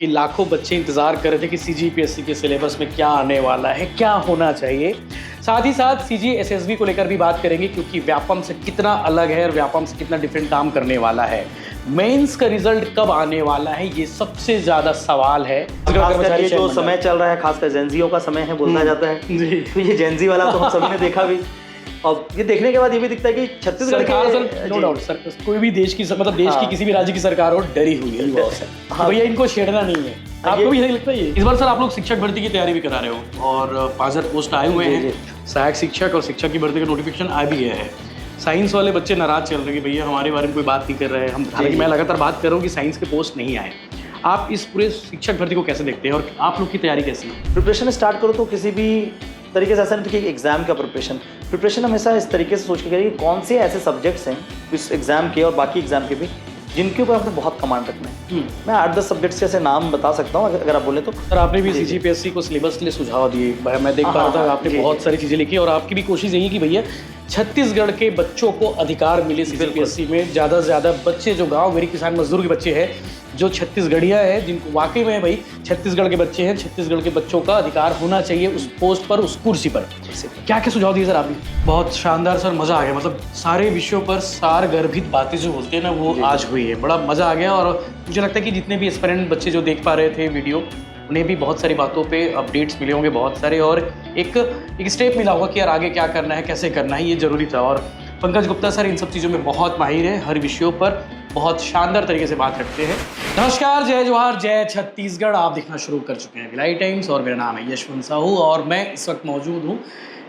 कि लाखों बच्चे इंतजार कर रहे थे कि सीजीपीएससी के सिलेबस में क्या आने वाला है, क्या होना चाहिए। साथ ही साथ सीजीएसएसबी को लेकर भी बात करेंगे क्योंकि व्यापम से कितना अलग है और व्यापम से कितना डिफरेंट काम करने वाला है। मेंस का रिजल्ट कब आने वाला है, ये सबसे ज्यादा सवाल है। खासकर ये जो समय चल रहा है, खासकर जेनजियों का समय है बोलना जाता है जी। तो ये जेनजी वाला तो हम सभी ने देखा भी, और ये देखने के बाद ये भी दिखता है कि छत्तीसगढ़ सरकार नो डाउट सर, कोई भी देश की मतलब देश की किसी भी राज्य की सरकार हो डरी हुई है भैया, इनको छेड़ना नहीं है। आपको भी यही लगता है? इस बार सर आप लोग शिक्षक भर्ती की तैयारी भी करा रहे हो और 5000 पोस्ट आए हुए हैं, सहायक शिक्षक और शिक्षक की भर्ती का नोटिफिकेशन आ भी गया है। साइंस वाले बच्चे नाराज चल रहे हैं कि भैया हमारे बारे में कोई बात नहीं कर रहे हैं। हम हालांकि मैं लगातार बात कर रहा हूँ कि साइंस के पोस्ट नहीं आए। आप इस पूरे शिक्षक भर्ती को कैसे देखते हैं और आप लोग की तैयारी कैसी है? प्रिपरेशन स्टार्ट करो तो किसी भी तरीके से ऐसा नहीं कि एग्जाम का प्रिपरेशन हमेशा इस तरीके से सोच के करिए कौन से ऐसे सब्जेक्ट्स हैं इस एग्जाम के और बाकी एग्जाम के भी जिनके ऊपर आपको बहुत कमांड रखना है। मैं 8-10 सब्जेक्ट्स के ऐसे नाम बता सकता हूँ अगर आप बोले तो। सर आपने भी सीजीपीएससी को सिलेबस के लिए सुझाव दिए, मैं देख पा रहा था आपने बहुत सारी चीज़ें लिखी और आपकी भी कोशिश यही कि भैया छत्तीसगढ़ के बच्चों को अधिकार मिले सीजीपीएससी में। ज़्यादा से ज़्यादा बच्चे जो गाँव मेरी किसान मजदूर के बच्चे हैं, जो छत्तीसगढ़िया है, जिनको वाकई में भाई छत्तीसगढ़ के बच्चे हैं, छत्तीसगढ़ के बच्चों का अधिकार होना चाहिए उस पोस्ट पर, उस कुर्सी पर। क्या क्या सुझाव दिए सर आपने? बहुत शानदार सर, मज़ा आ गया। मतलब सारे विषयों पर सार गर्भित बातें जो बोलते हैं ना, वो आज हुई है। बड़ा मज़ा आ गया और मुझे लगता है कि जितने भी एस्पिरेंट बच्चे जो देख पा रहे थे वीडियो, उन्हें भी बहुत सारी बातों पे अपडेट्स मिले होंगे बहुत सारे, और एक स्टेप मिला होगा कि यार आगे क्या करना है, कैसे करना है, ये ज़रूरी था। और पंकज गुप्ता सर इन सब चीज़ों में बहुत माहिर है, हर विषयों पर बहुत शानदार तरीके से बात रखते हैं। नमस्कार, जय जवाहर, जय छत्तीसगढ़। आप देखना शुरू कर चुके हैं भिलाई टाइम्स और मेरा नाम है यशवंत साहू और मैं इस वक्त मौजूद हूँ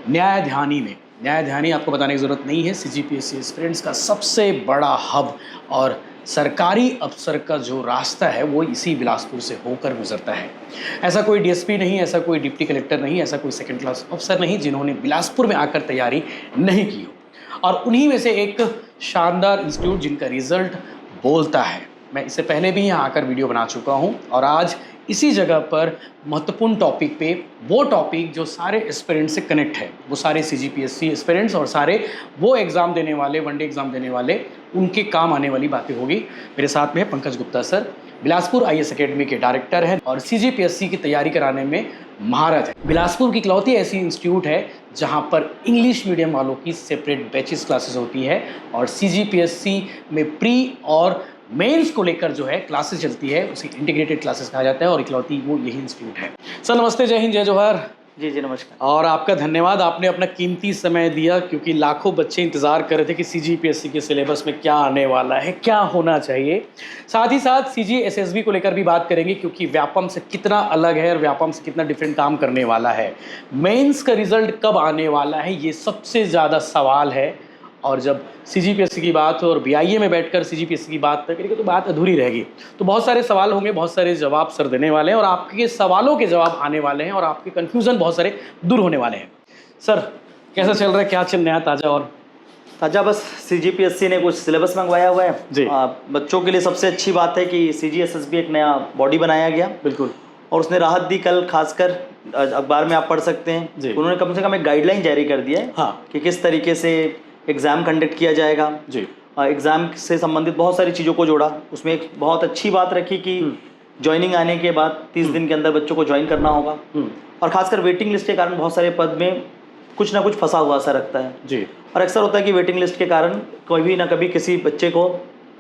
न्यायध्यानी में। न्यायध्यानी आपको बताने की ज़रूरत नहीं है, सीजीपीएससी एस्पिरेंट्स का सबसे बड़ा हब और सरकारी अफसर का जो रास्ता है वो इसी बिलासपुर से होकर गुजरता है। ऐसा कोई डीएसपी नहीं, ऐसा कोई डिप्टी कलेक्टर नहीं, ऐसा कोई सेकंड क्लास अफसर नहीं जिन्होंने बिलासपुर में आकर तैयारी नहीं की हो। और उन्हीं में से एक शानदार इंस्टीट्यूट जिनका रिजल्ट बोलता है। मैं इससे पहले भी यहाँ आकर वीडियो बना चुका हूँ और आज इसी जगह पर महत्वपूर्ण टॉपिक पे, वो टॉपिक जो सारे एस्पिरेंट्स से कनेक्ट है, वो सारे सीजीपीएससी एस्पिरेंट्स और सारे वो एग्ज़ाम देने वाले, वनडे एग्ज़ाम देने वाले, उनके काम आने वाली बातें होगी। मेरे साथ में है Pankaj Gupta sir, Bilaspur IAS academy के डायरेक्टर हैं और सीजीपीएससी की तैयारी कराने में महारत है। बिलासपुर की इकलौती ऐसी इंस्टीट्यूट है जहां पर इंग्लिश मीडियम वालों की सेपरेट बैचेस क्लासेस होती है और सीजीपीएससी में प्री और मेंस को लेकर जो है क्लासेस चलती है, उसे इंटीग्रेटेड क्लासेस कहा जाता है और इकलौती वो यही इंस्टीट्यूट है। सर नमस्ते, जय हिंद, जय जवाहर। जी जी नमस्कार। और आपका धन्यवाद, आपने अपना कीमती समय दिया क्योंकि लाखों बच्चे इंतजार कर रहे थे कि सीजीपीएससी के सिलेबस में क्या आने वाला है, क्या होना चाहिए। साथ ही साथ सीजीएसएसबी को लेकर भी बात करेंगे क्योंकि व्यापम से कितना अलग है और व्यापम से कितना डिफरेंट काम करने वाला है। मेंस का रिजल्ट कब आने वाला है, ये सबसे ज़्यादा सवाल है। और जब सीजीपीएससी की बात हो और बीआईए में बैठकर सीजीपीएससी की बात करेंगे तो बात अधूरी रहेगी। तो बहुत सारे सवाल होंगे, बहुत सारे जवाब सर देने वाले हैं और आपके सवालों के जवाब आने वाले हैं और आपके कन्फ्यूज़न बहुत सारे दूर होने वाले हैं। सर कैसा चल रहा है, क्या चल नया ताज़ा? और ताज़ा बस सीजीपीएससी ने कुछ सिलेबस मंगवाया हुआ है जी। बच्चों के लिए सबसे अच्छी बात है कि सीजीएसएसबी एक नया बॉडी बनाया गया, बिल्कुल, और उसने राहत दी। कल खासकर अखबार में आप पढ़ सकते हैं, उन्होंने कम से कम एक गाइडलाइन जारी कर दिया है हाँ, कि किस तरीके से एग्ज़ाम कंडक्ट किया जाएगा जी। एग्ज़ाम से संबंधित बहुत सारी चीज़ों को जोड़ा। उसमें एक बहुत अच्छी बात रखी कि ज्वाइनिंग आने के बाद 30 दिन के अंदर बच्चों को ज्वाइन करना होगा और खासकर वेटिंग लिस्ट के कारण बहुत सारे पद में कुछ ना कुछ फंसा हुआ सा रखता है जी। और अक्सर होता है कि वेटिंग लिस्ट के कारण कभी ना कभी किसी बच्चे को,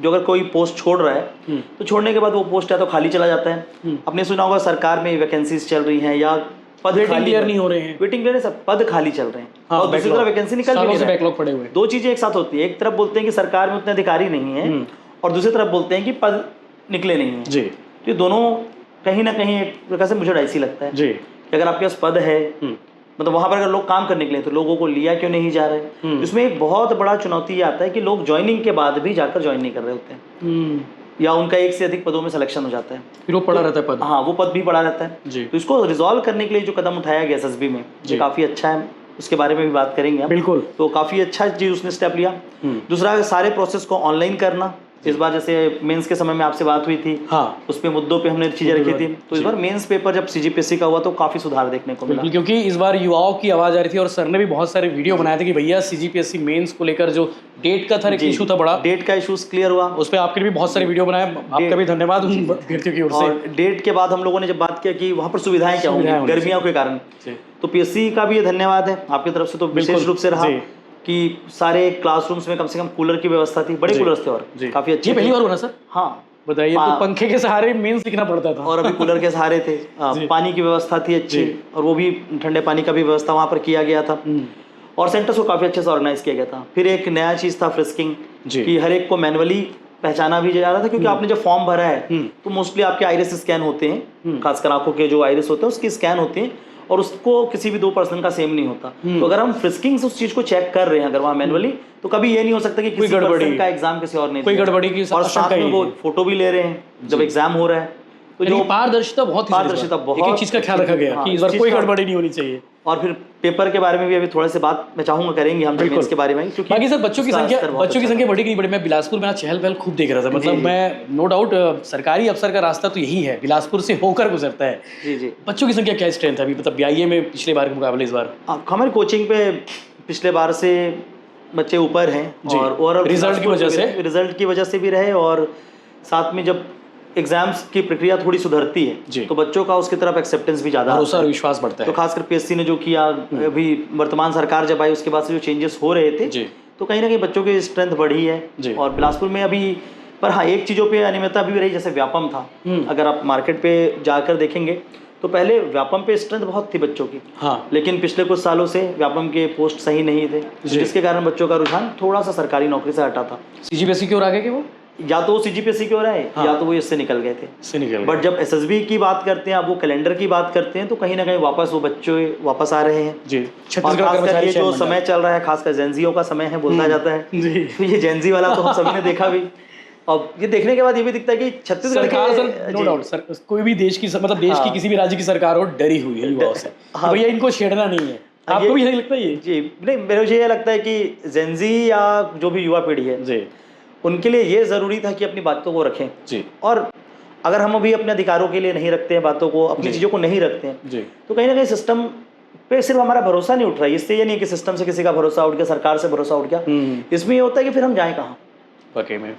जो अगर कोई पोस्ट छोड़ रहा है तो छोड़ने के बाद वो पोस्ट या तो खाली चला जाता है। आपने सुना होगा सरकार में वैकेंसीज चल रही हैं या पद क्लियर नहीं हो रहे हैं, वेटिंग क्लियर सब पद खाली चल रहे हैं हाँ, और दूसरी तरफ वैकेंसी निकल भी नहीं रही है, बैकलॉग पड़े हुए। दो चीजें एक साथ होती है, एक तरफ बोलते हैं कि सरकार में उतने अधिकारी नहीं है और दूसरी तरफ बोलते हैं कि पद निकले नहीं है जी। तो ये दोनों कहीं ना कहीं एक प्रकार से मुझे ऐसी लगता है जी कि अगर आपके पास पद है, मतलब वहां पर अगर लोग काम करने के लिए तो लोगों को लिया क्यों नहीं जा रहे। इसमें एक बहुत बड़ा चुनौती ये आता है कि लोग ज्वाइनिंग के बाद भी जाकर ज्वाइन नहीं कर रहे होते हैं या उनका एक से अधिक पदों में सिलेक्शन हो जाता है, फिर वो पड़ा रहता है पद। हाँ, वो पद भी पड़ा रहता है जी। तो इसको रिजॉल्व करने के लिए जो कदम उठाया गया एसएसबी में, ये काफी अच्छा है, उसके बारे में भी बात करेंगे बिल्कुल। तो काफी अच्छा चीज उसने स्टेप लिया। दूसरा, सारे प्रोसेस को ऑनलाइन करना इस बार जैसे मेंस के समय में आपसे बात हुई थी, हाँ, उस पे मुद्दों पे हमने चीजें रखी थी, तो इस बार मेंस पेपर जब सीजीपीएससी का हुआ तो काफी सुधार देखने को मिला। बिल्कुल, क्योंकि इस बार युवाओं की आवाज आ रही थी और सर ने भी बहुत सारे वीडियो बनाए थे कि भैया सीजीपीएससी मेंस को लेकर जो डेट का था, एक इशू था बड़ा, डेट का इशूज क्लियर हुआ, उस पर आपके भी बहुत सारे वीडियो बनाए, आपका भी धन्यवाद उन अभ्यर्थियों की ओर से। और डेट के बाद हम लोगों ने जब बात किया कि वहाँ पर सुविधाएं क्या होंगी गर्मियों के कारण, तो पीएससी का भी ये धन्यवाद है आपकी तरफ से, तो विशेष रूप से रहा कि सारे क्लासरूम्स में कम से कम कूलर की व्यवस्था थी, बड़े कूलर्स थे और काफी अच्छे। ये पहली बार हुआ ना सर? हाँ बताइए, तो पंखे के सहारे मेंस लिखना पड़ता था और अभी कूलर के सहारे थे। पानी की व्यवस्था थी अच्छी, और वो भी ठंडे पानी का भी व्यवस्था वहाँ पर किया गया था, और सेंटर्स को काफी अच्छे से ऑर्गेनाइज किया गया था। फिर एक नया चीज था फ्रिस्किंग, कि हर एक को मैनुअली पहचाना भी जा रहा था, क्योंकि आपने जब फॉर्म भरा है तो मोस्टली आपके आइरिस स्कैन होते हैं, खासकर आंखों के जो आइरिस होते हैं उसकी स्कैन होती है, और उसको किसी भी दो पर्सन का सेम नहीं होता। तो अगर हम फ्रिस्किंग से उस चीज को चेक कर रहे हैं अगर वहाँ मैनुअली, तो कभी ये नहीं हो सकता कि किसी पर्सन का एग्जाम किसी और ने कोई गड़बड़ी की, और साथ में वो फोटो भी ले रहे हैं जब एग्जाम हो रहा है, तो जो पारदर्शिता बहुत एक चीज का ख्याल रखा गया कि इस बार कोई गड़बड़ी नहीं होनी चाहिए। और फिर पेपर के बारे में भी अभी थोड़े से बात मैं चाहूंगा करेंगे हम मेंस के बारे में, क्योंकि बाकी सर बच्चों की संख्या बढ़ी कि नहीं बढ़ी? मैं बिलासपुर में चहल पहल खूब देख रहा था, मतलब मैं नो डाउट सरकारी अफसर का रास्ता तो यही है, बिलासपुर से होकर गुजरता है। जी बच्चों की संख्या क्या स्ट्रेंथ है अभी, मतलब बीआईए में पिछले बार के मुकाबले इस बार? हमारी कोचिंग पे पिछले बार से बच्चे ऊपर हैं, और ओवरऑल रिजल्ट की वजह से भी रहे, और साथ में जब एग्जाम्स की प्रक्रिया थोड़ी सुधरती है तो बच्चों का उसकी तरफ एक्सेप्टेंस भी ज्यादा, भरोसा और विश्वास बढ़ता है। तो खासकर पीएससी ने जो किया, अभी वर्तमान सरकार जब आई उसके बाद से जो चेंजेस हो रहे थे, तो कहीं ना कहीं बच्चों की स्ट्रेंथ बढ़ी है। और बिलासपुर में अभी पर हाँ एक चीज़ों पे अनियमितता भी रही, जैसे व्यापम था, अगर आप मार्केट पे जाकर देखेंगे तो पहले व्यापम पे स्ट्रेंथ बहुत थी बच्चों की, लेकिन पिछले कुछ सालों से व्यापम के पोस्ट सही नहीं थे, जिसके कारण बच्चों का रुझान थोड़ा सा सरकारी नौकरी से हटा था। सीजीपीएससी की ओर आ गए कि वो, या तो वो सीजीपीएससी की ओर आए, या तो वो इससे निकल गए थे। बट जब एसएसबी की बात करते हैं, अब वो कैलेंडर की बात करते हैं, तो कहीं ना कहीं वापस वो बच्चे वापस आ रहे हैं जी। छत्तीसगढ़ ये जो समय चल रहा है, खासकर जेनजियों का समय है बोला जाता है, तो ये जेनजी वाला तो हम सभी ने देखा भी, और ये देखने के बाद ये भी दिखता है कि छत्तीसगढ़ सरकार नो डाउट सर, कोई भी देश की मतलब देश की किसी भी राज्य की सरकार हो डरी हुई है युवाओं से, भैया इनको छेड़ना नहीं है। आपको भी यही लगता है? जी नहीं, मेरे ये लगता है कि जेनजी या जो भी युवा पीढ़ी है जी, उनके लिए ये ज़रूरी था कि अपनी बातों को रखें जी। और अगर हम अभी अपने अधिकारों के लिए नहीं रखते हैं बातों को, अपनी चीज़ों को नहीं रखते हैं जी, तो कहीं ना कहीं सिस्टम पे सिर्फ हमारा भरोसा नहीं उठ रहा है। इससे ये नहीं कि सिस्टम से किसी का भरोसा उठ गया, सरकार से भरोसा उठ गया, इसमें ये होता है कि फिर हम जाएं कहाँ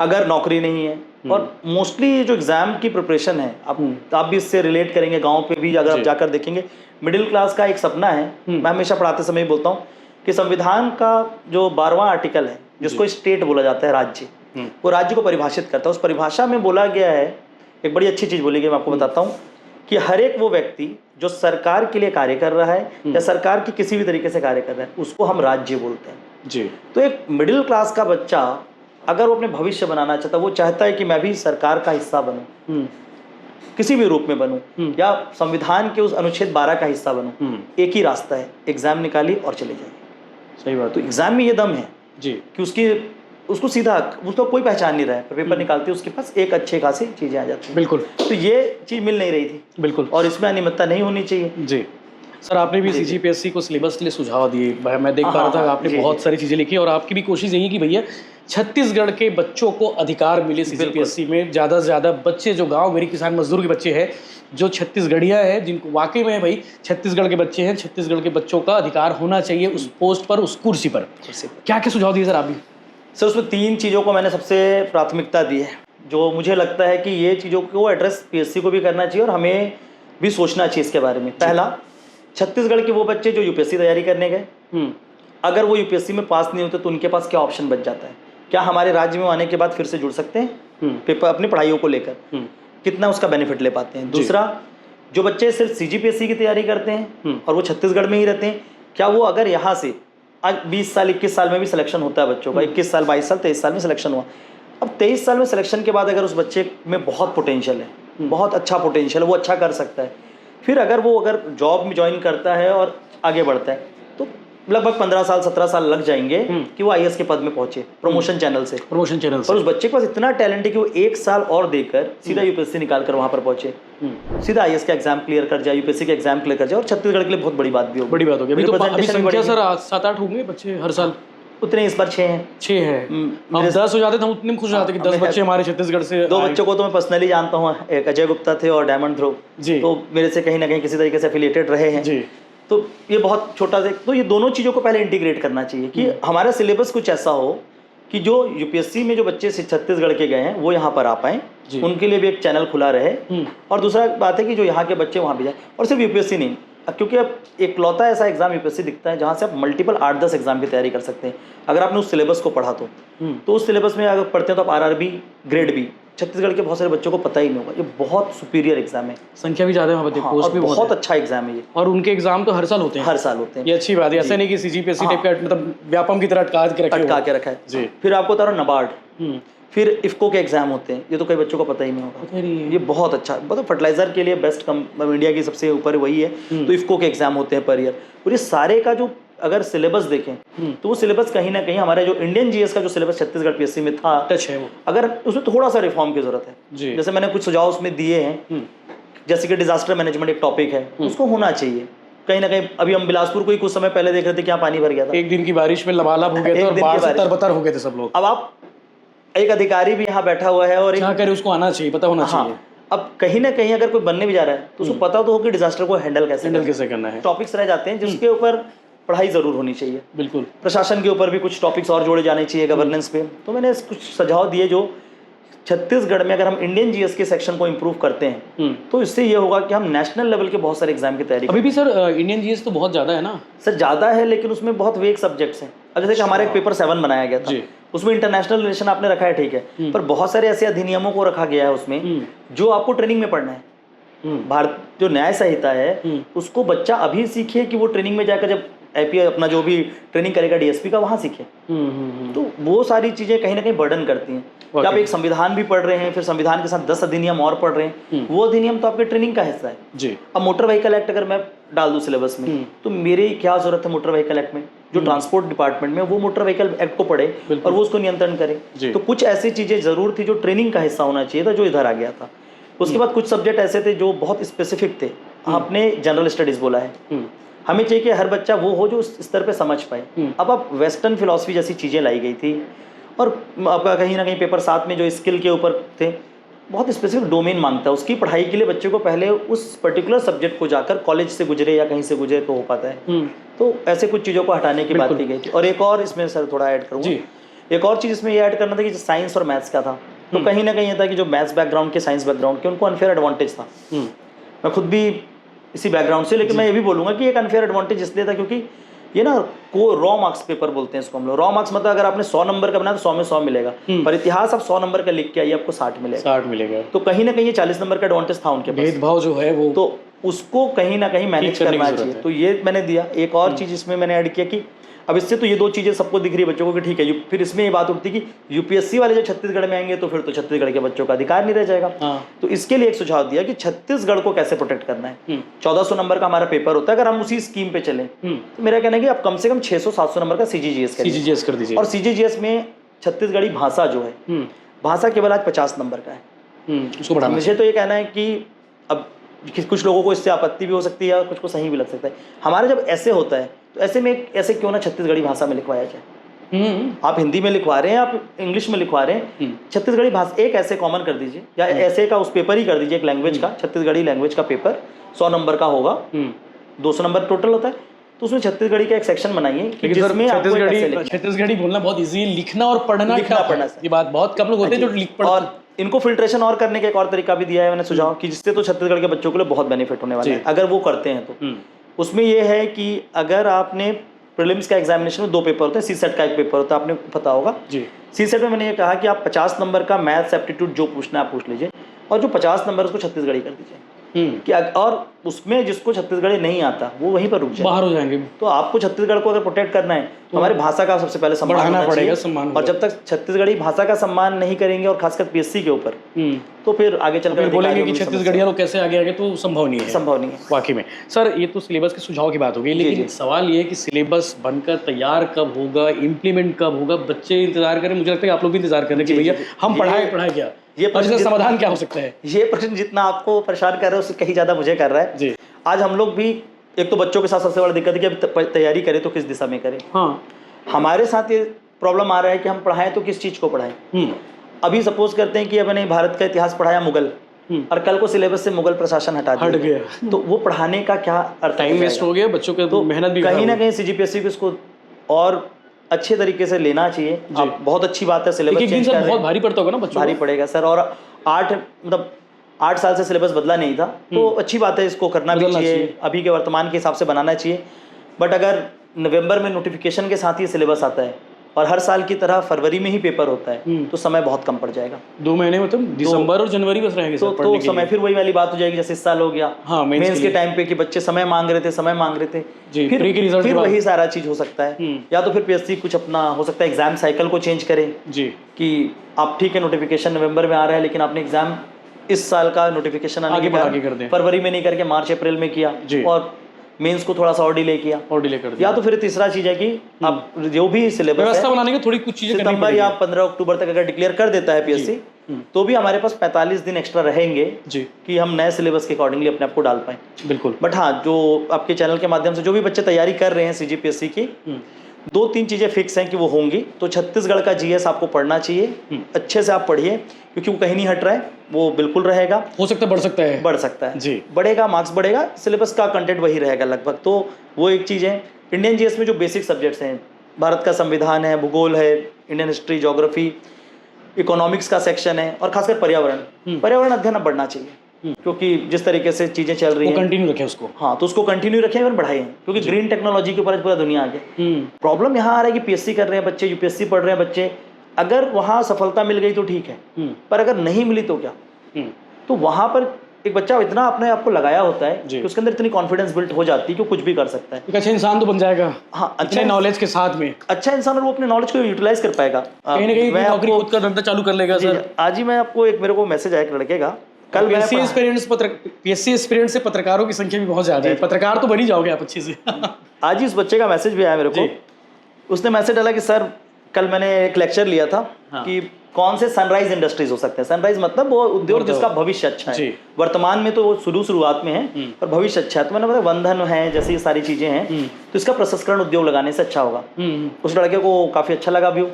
अगर नौकरी नहीं है। और मोस्टली जो एग्जाम की प्रिपरेशन है, आप भी इससे रिलेट करेंगे, गाँव पे भी अगर आप जाकर देखेंगे, मिडिल क्लास का एक सपना है। मैं हमेशा पढ़ाते समय बोलता हूँ कि संविधान का जो 12वां आर्टिकल है, जिसको स्टेट बोला जाता है, राज्य, वो राज्य को परिभाषित करता है। उस परिभाषा में बोला गया है, एक बड़ी अच्छी चीज बोली गई, मैं आपको बताता हूँ, कि हर एक वो व्यक्ति जो सरकार के लिए कार्य कर रहा है या सरकार की किसी भी तरीके से कार्य कर रहा है, उसको हम राज्य बोलते हैं जी। तो एक मिडिल क्लास का बच्चा अगर वो अपने भविष्य बनाना चाहता है, वो चाहता है कि मैं भी सरकार का हिस्सा बनूं, किसी भी रूप में बनूं, या संविधान के उस अनुच्छेद 12 का हिस्सा बनूं, एक ही रास्ता है, एग्जाम निकाली और चले जाइए। सही बात। तो एग्जाम में ये दम है जी कि उसको सीधा, उसको कोई पहचान नहीं रहा है, पर पेपर निकालते उसके पास एक अच्छे खासी चीजें आ जाती हैं। बिल्कुल। तो ये चीज मिल नहीं रही थी बिल्कुल, और इसमें अनियमितता नहीं होनी चाहिए जी। सर आपने भी सीजीपीएससी को सिलेबस के लिए सुझाव दिए, मैं देख पा रहा था आपने बहुत सारी चीज़ें लिखी, और आपकी भी कोशिश यही कि भैया छत्तीसगढ़ के बच्चों को अधिकार मिले सीजीपीएससी में, ज़्यादा से ज़्यादा बच्चे जो गांव मेरी किसान मजदूर के बच्चे हैं, जो छत्तीसगढ़िया है, जिनको वाकई में भाई छत्तीसगढ़ के बच्चे हैं, छत्तीसगढ़ के बच्चों का अधिकार होना चाहिए उस पोस्ट पर, उस कुर्सी पर। क्या क्या सुझाव दिए सर आप भी? सर उसमें 3 चीज़ों को मैंने सबसे प्राथमिकता दी है, जो मुझे लगता है कि ये चीज़ों को एड्रेस पीएससी को भी करना चाहिए और हमें भी सोचना चाहिए इसके बारे में। पहला, छत्तीसगढ़ के वो बच्चे जो यूपीएससी तैयारी करने गए, अगर वो यूपीएससी में पास नहीं होते तो उनके पास क्या ऑप्शन बच जाता है? क्या हमारे राज्य में आने के बाद फिर से जुड़ सकते हैं पेपर अपनी पढ़ाइयों को लेकर? कितना उसका बेनिफिट ले पाते हैं? दूसरा, जो बच्चे सिर्फ सीजीपीएससी की तैयारी करते हैं और वो छत्तीसगढ़ में ही रहते हैं, क्या वो अगर यहाँ से आज 20 साल 21 साल में भी सिलेक्शन होता है बच्चों का, 21 साल 22 साल 23 साल में सिलेक्शन हुआ, अब 23 साल में सिलेक्शन के बाद अगर उस बच्चे में बहुत पोटेंशियल है, बहुत अच्छा पोटेंशियल है, वो अच्छा कर सकता है, फिर अगर वो जॉब में ज्वाइन करता है और आगे बढ़ता है, तो लगभग 15 साल 17 साल लग जाएंगे कि वो आईएएस के पद में पहुंचे प्रमोशन चैनल से। और उस बच्चे के पास इतना टैलेंट है कि वो 1 साल और देकर सीधा यूपीएससी निकाल कर वहां पर पहुंचे, सीधा आईएएस का एग्जाम क्लियर कर जाए, यूपीएससी का एग्जाम क्लियर कर जाए, और छत्तीसगढ़ के लिए बहुत बड़ी बात भी होगी। बड़ी बात होगी। अभी तो संख्या सर 7-8 होंगे बच्चे हर साल उतने इस बार 6 हैं। 6 है। अब 10 हो जाते तो हम उतने खुश हो जाते कि 10 बच्चे हमारे छत्तीसगढ़ से। 2 बच्चों को तो मैं पर्सनली जानता हूँ, एक अजय गुप्ता थे और डायमंड ध्रुव जी, तो मेरे से कहीं ना कहीं किसी तरीके से एफिलिएटेड रहे हैं जी। तो ये बहुत छोटा सा, तो ये दोनों चीज़ों को पहले इंटीग्रेट करना चाहिए कि हमारा सिलेबस कुछ ऐसा हो कि जो यूपीएससी में जो बच्चे छत्तीसगढ़ के गए हैं वो यहाँ पर आ पाएँ, उनके लिए भी एक चैनल खुला रहे। और दूसरा बात है कि जो यहाँ के बच्चे वहाँ भी जाए, और सिर्फ यूपीएससी नहीं, क्योंकि अब एक लौता ऐसा एग्जाम यूपीएससी दिखता है जहाँ से आप मल्टीपल 8-10 एग्जाम की तैयारी कर सकते हैं अगर आपने उस सिलेबस को पढ़ा तो उस सिलेबस में अगर पढ़ते हैं तो आप आरआरबी, ग्रेड बी, छत्तीसगढ़ के बहुत सारे बच्चों को पता ही नहीं होगा। ये बहुत सुपीरियर एग्जाम है, संख्या भी ज्यादा है वहाँ पे, हाँ, पोस्ट और भी बहुत अच्छा एग्जाम है ये, और उनके एग्जाम तो हर साल होते हैं। हर साल होते हैं। ये अच्छी बात है, ऐसा नहीं कि सीजीपीएससी टाइप का मतलब व्यापम की तरह अटका के रखा है जी। फिर आपको तारा नबार्ड, फिर इफ्को के एग्जाम होते हैं, ये तो कई बच्चों को पता ही नहीं होगा। ये बहुत अच्छा, मतलब फर्टिलाइजर के लिए बेस्ट इंडिया की सबसे ऊपर वही है। तो इफ्को के एग्जाम होते हैं पर ईयर, और ये सारे का जो अगर सिलेबस देखें तो वो सिलेबस कहीं ना कहीं हमारे जो इंडियन जीएस का जो सिलेबस छत्तीसगढ़ पीएससी में था टच है वो, अगर उसमें थोड़ा सा रिफॉर्म की जरूरत है। जैसे मैंने कुछ सुझाव उसमें दिए हैं, जैसे कि डिजास्टर मैनेजमेंट एक टॉपिक है, उसको होना चाहिए कहीं ना कहीं। अभी हम बिलासपुर को ही कुछ समय पहले देख रहे थे, क्या पानी भर गया था, एक दिन की बारिश में लबालब हो गए थे और बाढ़ से तरबतर हो गए थे सब लोग। अब आप एक अधिकारी भी यहाँ बैठा हुआ है और क्या करे, उसको आना चाहिए, पता होना चाहिए। अब कहीं ना कहीं अगर कोई बनने भी जा रहा है तो उसको पता तो हो कि डिजास्टर को हैंडल कैसे करना है। टॉपिक्स रह जाते हैं जिसके ऊपर पढ़ाई जरूर होनी चाहिए। बिल्कुल, प्रशासन के ऊपर भी कुछ टॉपिक्स और जोड़े जाने चाहिए, गवर्नेंस पे। तो मैंने कुछ सुझाव दिए जो छत्तीसगढ़ में अगर हम इंडियन जीएस के सेक्शन को इंप्रूव करते हैं तो इससे ये होगा कि हम नेशनल लेवल के बहुत सारे एग्जाम की तैयारी। अभी भी सर इंडियन जीएस तो बहुत ज्यादा है ना सर, ज्यादा है लेकिन उसमें बहुत वेग सब्जेक्ट्स हैं। अब जैसे कि हमारे एक पेपर 7 बनाया गया था, उसमें इंटरनेशनल रिलेशन आपने रखा है, ठीक है, पर बहुत सारे ऐसे अधिनियमों को रखा गया है उसमें जो आपको ट्रेनिंग में पढ़ना है। भारत जो न्याय संहिता है उसको बच्चा अभी सीखे कि वो ट्रेनिंग में जाकर जब आईपीआई अपना जो भी ट्रेनिंग करेगा डीएसपी का, वहाँ सीखे। तो वो सारी चीजें कहीं ना कहीं बर्डन करती हैं कि आप एक संविधान भी पढ़ रहे हैं, फिर संविधान के साथ 10 अधिनियम और पढ़ रहे हैं, वो अधिनियम तो आपके ट्रेनिंग का हिस्सा है जी। अब मोटर व्हीकल एक्ट अगर मैं डाल दूं सिलेबस में तो मेरी क्या जरूरत है मोटर व्हीकल एक्ट में, जो ट्रांसपोर्ट डिपार्टमेंट में वो मोटर व्हीकल एक्ट को पढ़े और वो उसको नियंत्रण करे। तो कुछ ऐसी चीजें जरूर थी जो ट्रेनिंग का हिस्सा होना चाहिए था, जो इधर आ गया था। उसके बाद कुछ सब्जेक्ट ऐसे थे जो बहुत स्पेसिफिक थे। आपने जनरल स्टडीज बोला है, हमें चाहिए कि हर बच्चा वो हो जो उस स्तर पे समझ पाए। अब आप वेस्टर्न फिलॉसफी जैसी चीज़ें लाई गई थी, और आपका कहीं ना कहीं पेपर 7 में जो स्किल के ऊपर थे, बहुत स्पेसिफिक डोमेन मांगता है। उसकी पढ़ाई के लिए बच्चे को पहले उस पर्टिकुलर सब्जेक्ट को जाकर कॉलेज से गुजरे या कहीं से गुजरे तो हो पाता है। तो ऐसे कुछ चीज़ों को हटाने की बात की गई थी। और एक और इसमें सर थोड़ा ऐड करूँगा, एक और चीज़ इसमें ये ऐड करना था कि साइंस और मैथ्स का था, तो कहीं ना कहीं ये था कि जो मैथ्स बैकग्राउंड के, साइंस बैकग्राउंड के, उनको अनफेयर एडवांटेज था। मैं खुद भी इसी बैकग्राउंड से, लेकिन मैं ये भी बोलूँगा कि एक अनफेयर एडवांटेज इसलिए था क्योंकि ये ना को रॉ मार्क्स पेपर बोलते हैं इसको हम लोग। रॉ मार्क्स मतलब अगर आपने 100 नंबर का बनाया तो 100 में 100 मिलेगा, पर इतिहास आप 100 नंबर का लिख के आइए आपको 60 मिलेगा। 60 मिलेगा। तो कहीं ना कहीं ये 40 नंबर का एडवांटेज था उनके पास। भेदभाव जो है वो, तो उसको कहीं ना कहीं मैनेज करना चाहिए। तो ये मैंने दिया। एक और चीज़ इसमें मैंने ऐड किया कि अब इससे तो ये 2 चीज़ें सबको दिख रही है बच्चों को कि ठीक है। फिर इसमें ये बात उठती कि यूपीएससी वाले जो छत्तीसगढ़ में आएंगे तो फिर तो छत्तीसगढ़ के बच्चों का अधिकार नहीं रह जाएगा। तो इसके लिए एक सुझाव दिया कि छत्तीसगढ़ को कैसे प्रोटेक्ट करना है। 1400 नंबर का हमारा पेपर होता है, अगर हम उसी स्कीम पे चलें तो मेरा कहना है कि आप कम से कम 600-700 नंबर का सीजीजीएस कर दीजिए। और सीजीजीएस में छत्तीसगढ़ी भाषा जो है, भाषा केवल आज 50 नंबर का है। उसको बढ़ाना। मुझे तो ये कहना है कि अब कुछ लोगों को इससे आपत्ति भी हो सकती है, कुछ को सही भी लग सकता है। हमारा जब ऐसे होता है तो ऐसे में ऐसे क्यों ना छत्तीसगढ़ी भाषा में लिखवाया जाए। आप हिंदी में लिखवा रहे हैं, आप इंग्लिश में लिखवा रहे हैं, छत्तीसगढ़ी भाषा एक ऐसे कॉमन कर दीजिए, या ऐसे का उस पेपर ही कर दीजिए, एक लैंग्वेज का, छत्तीसगढ़ी लैंग्वेज का पेपर 100 नंबर का होगा, 200 नंबर टोटल होता है। तो उसमें छत्तीसगढ़ी का एक सेक्शन बनाइए जिसमें छत्तीसगढ़ी बोलना बहुत इजी, लिखना और पढ़ना ये बात बहुत कम लोग होते हैं जो लिख पढ़। और इनको फिल्ट्रेशन और करने का एक और तरीका भी दिया है मैंने सुझाव, कि जिससे तो छत्तीसगढ़ के बच्चों के लिए बहुत बेनिफिट होने वाला है अगर वो करते हैं तो। उसमें ये है कि अगर आपने प्रीलिम्स का एग्जामिनेशन में 2 पेपर होते हैं, सीसेट का एक पेपर होता है, आपने पता होगा जी। सीसेट में मैंने ये कहा कि आप 50 नंबर का मैथ्स एप्टीट्यूड जो पूछना है आप पूछ लीजिए, और जो 50 नंबर उसको छत्तीसगढ़ी कर दीजिए कि और उसमें जिसको छत्तीसगढ़ी नहीं आता वो वहीं पर रुक जाए, बाहर हो जाएंगे। तो आपको छत्तीसगढ़ को अगर प्रोटेक्ट करना है तो हमारी भाषा का सबसे पहले सम्मान बढ़ाना पड़ेगा, सम्मान। और जब तक छत्तीसगढ़ी भाषा का सम्मान नहीं करेंगे, और खासकर पीएससी के ऊपर, तो फिर आगे चलकर बोलेंगे कि छत्तीसगढ़िया लोग कैसे आगे आगे, तो संभव नहीं है वाकई में। सर ये तो सिलेबस के सुझाव की बात हो गई, लेकिन सवाल ये है कि सिलेबस बनकर तैयार कब होगा, इम्प्लीमेंट कब होगा? बच्चे इंतजार करें, मुझे लगता है आप लोग भी इंतजार करें कि भैया हम पढ़ाए क्या, ये प्रश्न समाधान क्या हो सकता है? ये प्रश्न जितना आपको परेशान कर रहा है उससे कहीं ज्यादा मुझे कर रहा है जी। आज हम लोग भी, एक तो बच्चों के साथ सबसे बड़ा दिक्कत है कि अब तैयारी करें तो किस दिशा में करें। हमारे साथ ये प्रॉब्लम आ रहा है कि हम पढ़ाएं तो किस चीज़ को पढ़ाएं। अभी सपोज करते हैं कि अपने भारत का इतिहास पढ़ाया मुगल, और कल को सिलेबस से मुगल प्रशासन हट गया, तो वो पढ़ाने का क्या अर्थ? टाइम वेस्ट हो गया, बच्चों के तो मेहनत भी कहीं ना कहीं सीजीपीएससी को इसको और अच्छे तरीके से लेना चाहिए। बहुत अच्छी बात है, सिलेबस चेंज कर रहे हैं। बहुत भारी पड़ता होगा ना बच्चों, भारी पड़ेगा सर। और 8 साल से सिलेबस बदला नहीं था, तो अच्छी बात है, इसको करना भी चाहिए, अभी के वर्तमान के हिसाब से बनाना चाहिए। बट अगर नवंबर में नोटिफिकेशन के साथ ही सिलेबस आता है और हर साल की तरह फरवरी में ही पेपर होता है, तो समय बहुत कम पड़ जाएगा। 2 महीने मतलब दिसंबर और जनवरी बस रहेंगे तो समय फिर वही वाली बात हो जाएगी जैसे इस साल हो गया। हाँ, मेंस के टाइम पे कि बच्चे समय मांग रहे थे फिर वही सारा चीज हो सकता है। या तो फिर पीएससी कुछ अपना हो सकता है एग्जाम साइकिल को चेंज करे जी, कि आप ठीक है नोटिफिकेशन नवंबर में आ रहा है, लेकिन आपने एग्जाम इस साल का नोटिफिकेशन आने के बाद फरवरी में नहीं करके मार्च अप्रैल में किया, और मेंस को थोड़ा सा और डिले किया, या तो फिर तीसरा चीज है कि आप जो भी सिलेबस व्यवस्था बनाने के थोड़ी कुछ चीजें सितंबर या 15 अक्टूबर तक अगर डिक्लेयर कर देता है पीएससी, तो भी हमारे पास 45 दिन एक्स्ट्रा रहेंगे जी, कि हम नए सिलेबस के अकॉर्डिंगली अपने आप को डाल पाए। बिल्कुल। बट हाँ, जो आपके चैनल के माध्यम से जो भी बच्चे तैयारी कर रहे हैं सीजीपीएससी की, 2-3 चीजें फिक्स हैं कि वो होंगी। तो छत्तीसगढ़ का जीएस आपको पढ़ना चाहिए, अच्छे से आप पढ़िए, क्योंकि वो कहीं नहीं हट रहा है, वो बिल्कुल रहेगा। हो सकता है बढ़ सकता है जी, बढ़ेगा, मार्क्स बढ़ेगा, सिलेबस का कंटेंट वही रहेगा लगभग। तो वो एक चीज़ है। इंडियन जीएस में जो बेसिक सब्जेक्ट्स हैं, भारत का संविधान है, भूगोल है, इंडियन हिस्ट्री, ज्योग्राफी, इकोनॉमिक्स का सेक्शन है, और खासकर पर्यावरण अध्ययन अब बढ़ना चाहिए, क्योंकि जिस तरीके से चीजें चल रही हैं कंटिन्यू रखें उसको। हाँ, तो उसको कंटिन्यू रखें और बढ़ाएं, क्योंकि ग्रीन टेक्नोलॉजी के ऊपर पूरा दुनिया आ गया। प्रॉब्लम यहाँ आ रहा है कि पीएससी कर रहे हैं बच्चे, यूपीएससी पढ़ रहे हैं बच्चे, अगर वहाँ सफलता मिल गई तो ठीक है, पर अगर नहीं मिली तो क्या? तो वहाँ पर एक बच्चा इतना अपने आप को लगाया होता है कि उसके अंदर इतनी कॉन्फिडेंस बिल्ट हो जाती है कि वो कुछ भी कर सकता है। एक अच्छा इंसान तो बन जाएगा। हाँ, अच्छे नॉलेज के साथ में अच्छा इंसान, और वो अपने नॉलेज को यूटिलाइज कर पाएगा। कहीं ना कहीं नौकरी खुद का धंधा चालू कर लेगा। सर आज ही मैं आपको मेरे को मैसेज आया एक लड़के का, कल पीएससी एक्सपीरियंस से पत्रकारों की संख्या भी बहुत ज्यादा है, पत्रकार तो बन ही जाओगे आप अच्छे से। आज ही उस बच्चे का मैसेज भी आया मेरे को। उसने मैसेज डाला कि सर कल मैंने एक लेक्चर लिया था कि कौन से सनराइज इंडस्ट्रीज हो सकते हैं। सनराइज मतलब वो उद्योग जिसका भविष्य अच्छा है। वर्तमान में तो वो शुरुआत में है, पर भविष्य अच्छा है। तो मैंने बताया वंधन है, जैसे ये सारी चीजें हैं, तो इसका प्रसंस्करण उद्योग लगाने से अच्छा होगा। उस लड़के को काफी अच्छा लगा व्यू।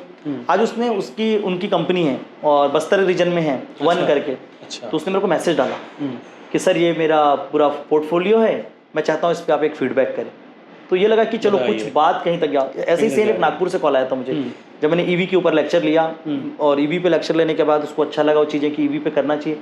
आज उसने उनकी कंपनी है और बस्तर रीजन में है, वन करके। तो उसने मेरे को मैसेज डाला कि सर ये मेरा पूरा पोर्टफोलियो है, मैं चाहता हूँ इस पर आप एक फीडबैक करें। तो ये लगा कि चलो कुछ बात कहीं तक गया। ऐसे ही सेम एक नागपुर से कॉल आया था मुझे, जब मैंने ईवी के ऊपर लेक्चर लिया, और ईवी पे लेक्चर लेने के बाद उसको अच्छा लगा वो चीज़ें कि ईवी पे करना चाहिए।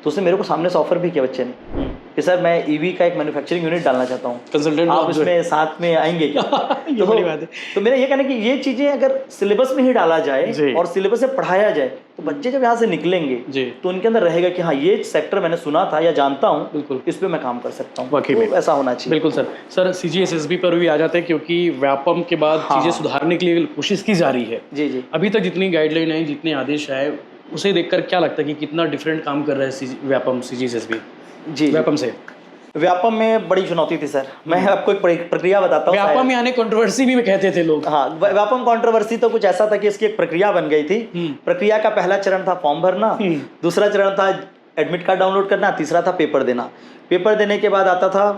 तो उसने मेरे को सामने से ऑफर भी किया बच्चे ने कि सर मैं ईवी का एक मैन्युफैक्चरिंग यूनिट डालना चाहता हूँ, कंसल्टेंट आप उसमें साथ में आएंगे क्या? ये बड़ी बात है। तो मेरा ये कहना है कि ये चीज़ें अगर सिलेबस में ही डाला जाए और सिलेबस से पढ़ाया जाए, तो बच्चे जब यहाँ से निकलेंगे तो उनके अंदर रहेगा कि हाँ ये सेक्टर मैंने सुना था या जानता हूँ, बिल्कुल इस पर मैं काम कर सकता हूँ। तो ऐसा होना चाहिए। बिल्कुल सर सीजीएसएसबी पर भी आ जाते हैं, क्योंकि व्यापम के बाद चीज़ें सुधारने के लिए कोशिश की जा रही है। जी। अभी तक जितनी गाइडलाइन है, जितने आदेश आए, उसे देखकर क्या लगता है कि कितना डिफरेंट काम कर रहा है व्यापम सीजीएसएसबी? जी, व्यापम में बड़ी चुनौती थी सर। मैं आपको एक प्रक्रिया बताता हूँ। व्यापम में आने कंट्रोवर्सी भी में कहते थे लोग। हाँ, व्यापम कंट्रोवर्सी तो कुछ ऐसा था कि इसकी एक प्रक्रिया बन गई थी। प्रक्रिया का पहला चरण था फॉर्म भरना, दूसरा चरण था एडमिट कार्ड डाउनलोड करना, तीसरा था पेपर देना। पेपर देने के बाद आता था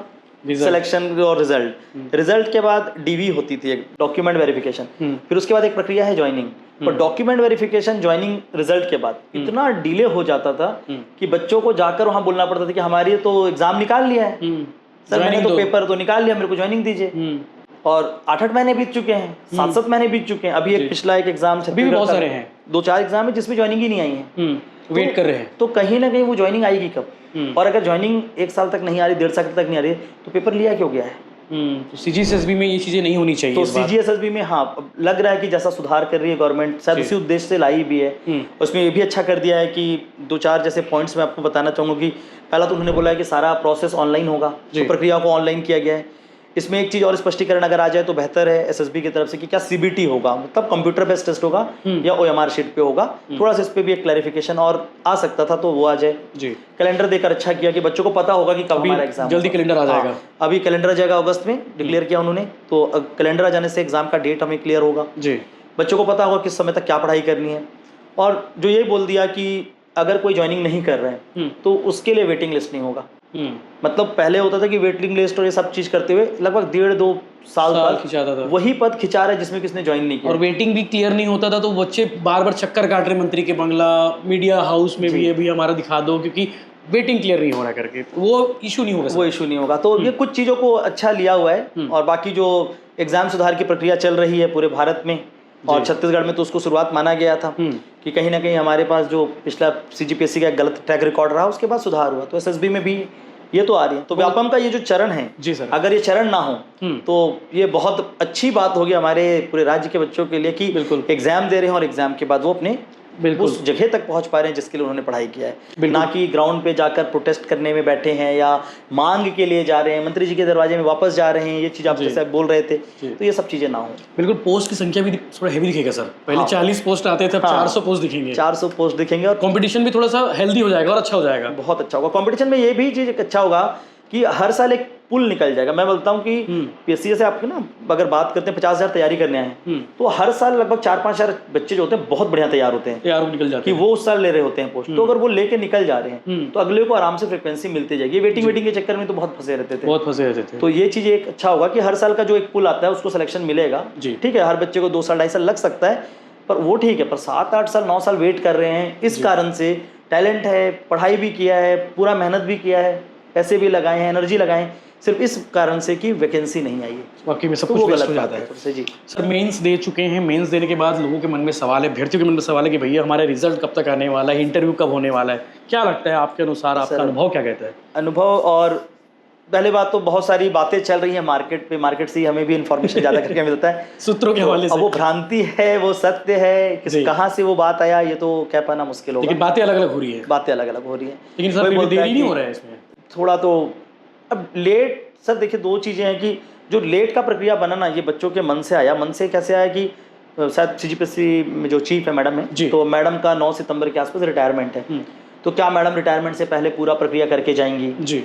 सिलेक्शन और रिजल्ट के बाद डीवी होती थी, एक डॉक्यूमेंट वेरिफिकेशन। फिर उसके बाद एक प्रक्रिया है ज्वाइनिंग। पर डॉक्यूमेंट वेरिफिकेशन ज्वाइनिंग रिजल्ट के बाद इतना डिले हो जाता था कि बच्चों को जाकर वहां बोलना पड़ता था कि हमारी तो एग्जाम निकाल लिया है सर, मैंने तो पेपर तो निकाल लिया, मेरे को ज्वाइनिंग दीजिए। और 8-8 महीने बीत चुके हैं, 7-7 महीने बीत चुके हैं। अभी एक पिछला एक एग्जाम बहुत सारे हैं, 2-4 एग्जाम है जिसमें ज्वाइनिंग ही नहीं आई है, वेट कर रहे हैं। तो कहीं ना कहीं वो ज्वाइनिंग आएगी कब? और अगर ज्वाइनिंग 1 साल तक नहीं आ रही, 1.5 साल तक नहीं आ रही, तो पेपर लिया क्यों गया है? तो सीजीएसएसबी में ये चीजें नहीं होनी चाहिए। तो सीजीएसएसबी में हाँ लग रहा है कि जैसा सुधार कर रही है गवर्नमेंट, शायद उसी उद्देश्य से लाई भी है। उसमें ये भी अच्छा कर दिया है कि 2-4 जैसे पॉइंट्स मैं आपको बताना चाहूँगा। कि पहला तो उन्होंने बोला है कि सारा प्रोसेस ऑनलाइन होगा, तो प्रक्रिया को ऑनलाइन किया गया है। इसमें एक चीज़ और स्पष्टीकरण अगर आ जाए तो बेहतर है एसएसबी की तरफ से कि क्या सीबीटी होगा, मतलब कंप्यूटर बेस्ड टेस्ट होगा या ओएमआर शीट पे होगा। थोड़ा सा इस पे भी एक क्लैरिफिकेशन और आ सकता था, तो वो आ जाए। जी, कैलेंडर देकर अच्छा किया कि बच्चों को पता होगा कि कब हमारा एग्जाम, जल्दी कैलेंडर आ जाएगा। अभी कैलेंडर आ जाएगा अगस्त में, डिक्लेयर किया उन्होंने, तो कैलेंडर आ जाने से एग्जाम का डेट हमें क्लियर होगा। जी, बच्चों को पता होगा किस समय तक क्या पढ़ाई करनी है। और जो ये बोल दिया कि अगर कोई ज्वाइनिंग नहीं कर रहे हैं तो उसके लिए वेटिंग लिस्ट नहीं होगा। मतलब पहले होता था कि वेटिंग लिस्ट और ये सब चीज करते हुए लगभग 1.5-2 साल तक खिंचाता था, वही पद खिंचा रहा है जिसमें किसने ज्वाइन नहीं किया, और वेटिंग भी क्लियर नहीं होता था, तो बच्चे बार बार चक्कर काट रहे मंत्री के बंगला, मीडिया हाउस में भी, ये भी हमारा दिखा दो, क्योंकि वेटिंग क्लियर नहीं हो रहा करके, वो इशू नहीं होगा, वो इशू नहीं होगा। तो ये कुछ चीज़ों को अच्छा लिया हुआ है, और बाकी जो एग्जाम सुधार की प्रक्रिया चल रही है पूरे भारत में, और छत्तीसगढ़ में तो उसको शुरुआत माना गया था कि कहीं ना कहीं हमारे पास जो पिछला सीजीपीएससी का गलत ट्रैक रिकॉर्ड रहा उसके बाद सुधार हुआ, तो एसएसबी में भी ये तो आ रही है। तो व्यापम का ये जो चरण है, जी सर, अगर ये चरण ना हो तो ये बहुत अच्छी बात होगी हमारे पूरे राज्य के बच्चों के लिए कि बिल्कुल एग्जाम दे रहे हैं और एग्जाम के बाद वो अपने उस जगह तक पहुंच पा रहे हैं जिसके लिए उन्होंने पढ़ाई किया है, ना कि ग्राउंड पे जाकर प्रोटेस्ट करने में बैठे हैं या मांग के लिए जा रहे हैं, मंत्री जी के दरवाजे में वापस जा रहे हैं, ये चीज आप जैसे बोल रहे थे, तो ये सब चीजें ना हो। बिल्कुल, पोस्ट की संख्या भी थोड़ा हेवी दिखेगा सर, पहले 40 पोस्ट आते थे, अब 400 पोस्ट दिखेंगे, 400 पोस्ट दिखेंगे, और कंपटीशन भी थोड़ा सा हेल्दी हो जाएगा और अच्छा हो जाएगा, बहुत अच्छा होगा। कंपटीशन में ये भी चीज अच्छा होगा कि हर साल एक पुल निकल जाएगा। मैं बोलता हूँ कि पीएससी से आपके ना अगर बात करते हैं 50,000 तैयारी करने आए तो हर साल लगभग 4-5 हजार बच्चे जो होते हैं बहुत बढ़िया तैयार होते हैं, तैयार निकल जाते हैं कि वो उस साल ले रहे होते हैं पोस्ट, तो अगर वो लेके निकल जा रहे हैं तो अगले को आराम से फ्रिक्वेंसी मिलती जाएगी। वेटिंग के चक्कर में तो बहुत फंसे रहते थे, तो ये चीज एक अच्छा होगा कि हर साल का जो एक पुल आता है उसको सिलेक्शन मिलेगा। ठीक है, हर बच्चे को 2 साल 2.5 साल लग सकता है, पर वो ठीक है, पर 7-8 साल 9 साल वेट कर रहे हैं, इस कारण से टैलेंट है, पढ़ाई भी किया है, पूरा मेहनत भी किया है, पैसे भी लगाए हैं, एनर्जी लगाए हैं, सिर्फ इस कारण से कि वैकेंसी नहीं आई है, वाकई में सब कुछ वेस्ट हो जाता है। जी सर, मेंस दे चुके हैं, मेंस देने के बाद लोगों के मन में सवाल है, अभ्यर्थियों के मन में सवाल है कि भैया हमारा रिजल्ट कब तक आने वाला है, इंटरव्यू कब होने वाला है, क्या लगता है आपके अनुसार, आपका अनुभव क्या कहता है? अनुभव, और पहले बात तो बहुत सारी बातें चल रही है मार्केट पे, मार्केट से हमें भी इन्फॉर्मेशन ज्यादा करके मिलता है सूत्रों के हवाले से। अब वो भ्रांति है, वो सत्य है, कहाँ से वो बात आया ये तो कह पाना मुश्किल होगा, लेकिन बातें अलग अलग हो रही है, बातें अलग अलग हो रही है। लेकिन सर देरी नहीं हो रहा है इसमें थोड़ा, तो अब लेट सर देखिए 2 चीज़ें हैं कि जो लेट का प्रक्रिया बनाना ये बच्चों के मन से आया। मन से कैसे आया कि शायद सीजीपीएससी में जो चीफ है मैडम है, तो मैडम का 9 सितंबर के आसपास रिटायरमेंट है, तो क्या मैडम रिटायरमेंट से पहले पूरा प्रक्रिया करके जाएंगी? जी